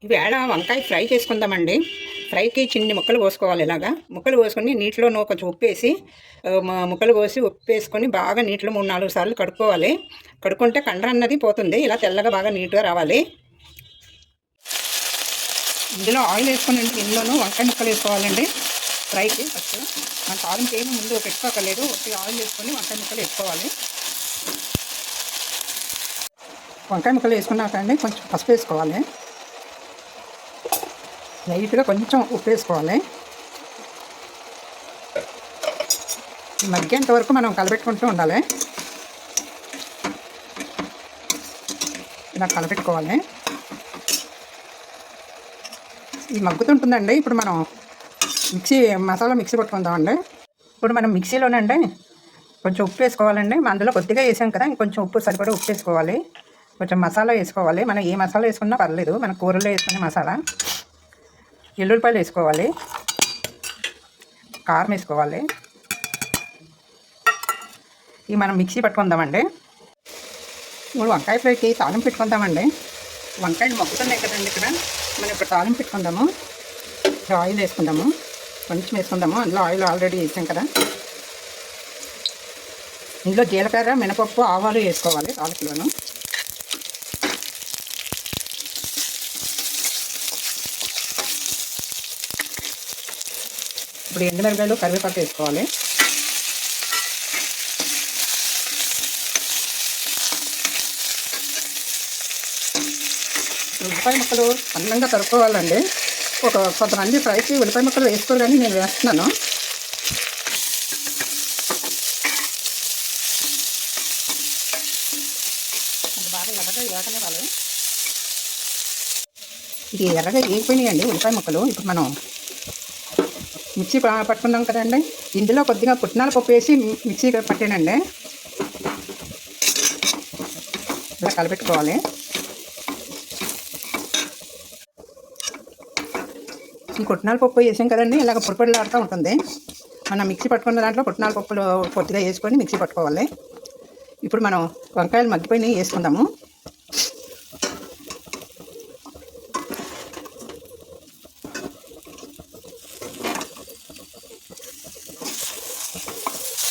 ఈవేళ వంకాయ ఫ్రై చేసుకుందామండి. ఫ్రైకి చిన్ని ముక్కలు కోసుకోవాలి. ఇలాగా ముక్కలు కోసుకొని నీటిలో కొంచెం ఉప్పేసి ముక్కలు కోసి ఉప్పేసుకొని బాగా నీటిలో 3-4 సార్లు కడుక్కోవాలి. కడుక్కుంటే కండ్ర అన్నది పోతుంది. ఇలా తెల్లగా బాగా నీట్గా రావాలి. ఇందులో ఆయిల్ వేసుకొని ఇందులోనూ వంకాయ ముక్కలు వేసుకోవాలండి. ఫ్రైకి ఫస్ట్ మన తాలింపు ఏమి ముందు పెట్టుకోకలేదు. ఆయిల్ వేసుకొని వంకాయ ముక్కలు వేసుకోవాలి. వంకాయ ముక్కలు వేసుకున్నాక అండి కొంచెం పసుపు వేసుకోవాలి. లైట్గా కొంచెం ఉప్పు వేసుకోవాలి. మగ్గేంత వరకు మనం కలపెట్టుకుంటూ ఉండాలి. ఇలా కలపెట్టుకోవాలి. ఇది మగ్గుతుంటుందండి. ఇప్పుడు మనం మసాలా మిక్సీ పట్టుకుందామండి. ఇప్పుడు మనం మిక్సీలోనండి కొంచెం ఉప్పు వేసుకోవాలండి. అందులో కొద్దిగా వేసాం కదా, ఇంకొంచెం ఉప్పు సరిపడా ఉప్పు వేసుకోవాలి. కొంచెం మసాలా వేసుకోవాలి. మనం ఏ మసాలా వేసుకున్నా పర్లేదు, మన కూరలో వేసుకునే మసాలా. ఎల్లుల్లిపాయలు వేసుకోవాలి. కారం వేసుకోవాలి. ఇవి మనం మిక్సీ పట్టుకుందామండి. ఇప్పుడు వంకాయ ఫ్రైకి తాలింపు పెట్టుకుందామండి. వంకాయలు మగ్గుతున్నాయి కదండి. ఇక్కడ మనం ఇప్పుడు తాలింపు పెట్టుకుందాము. ఆయిల్ వేసుకుందాము. కొంచెం వేసుకుందాము. అందులో ఆయిల్ ఆల్రెడీ వేసాం కదా. ఇందులో జీలకర్ర, మినపప్పు, ఆవాలు వేసుకోవాలి. తాలింపులోను ఇప్పుడు ఎండుమిరపకాయలు, కరివేపాకు వేసుకోవాలి. ఉల్లిపాయ ముక్కలు అందంగా తరుక్కోవాలండి. కొంతమంది ఫ్రైకి ఉల్లిపాయ ముక్కలు వేసుకోరు, కానీ నేను వేస్తున్నాను. అది బాగా ఎర్రగా వేగనివ్వాలి. ఇది ఎర్రగా వేగిపోయినాయండి ఉల్లిపాయ ముక్కలు. ఇప్పుడు మనం మిక్సీ పట్టుకున్నాం కదండి. ఇందులో కొద్దిగా పుట్నాల పప్పు వేసి మిక్సీ పట్టానండి. ఇలా కలపెట్టుకోవాలి. ఈ పుట్నాల పప్పు వేసాం కదండి, ఇలాగ పొడిపొడిలాడుతూ ఉంటుంది. మనం మిక్సీ పట్టుకున్న దాంట్లో పుట్నాల పప్పులు కొద్దిగా వేసుకొని మిక్సీ పట్టుకోవాలి. ఇప్పుడు మనం వంకాయలు మగ్గిపోయినవి వేసుకుందాము.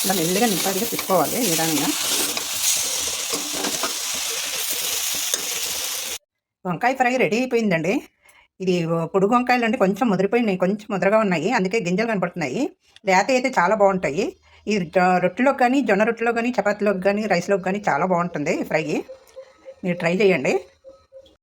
ఇలా మెల్లిగా నింపాదిగా తిప్పుకోవాలి నిదానంగా. వంకాయ ఫ్రై రెడీ అయిపోయిందండి. ఇది పొడుగు వంకాయలు అండి, కొంచెం ముదిరిపోయినాయి, కొంచెం ముద్రగా ఉన్నాయి, అందుకే గింజలు కనపడుతున్నాయి. లేత అయితే చాలా బాగుంటాయి. ఇది రొట్టెలోకి కానీ, జొన్న రొట్టెలో కానీ, చపాతీలోకి కానీ, రైస్లోకి కానీ చాలా బాగుంటుంది ఫ్రై. మీరు ట్రై చేయండి.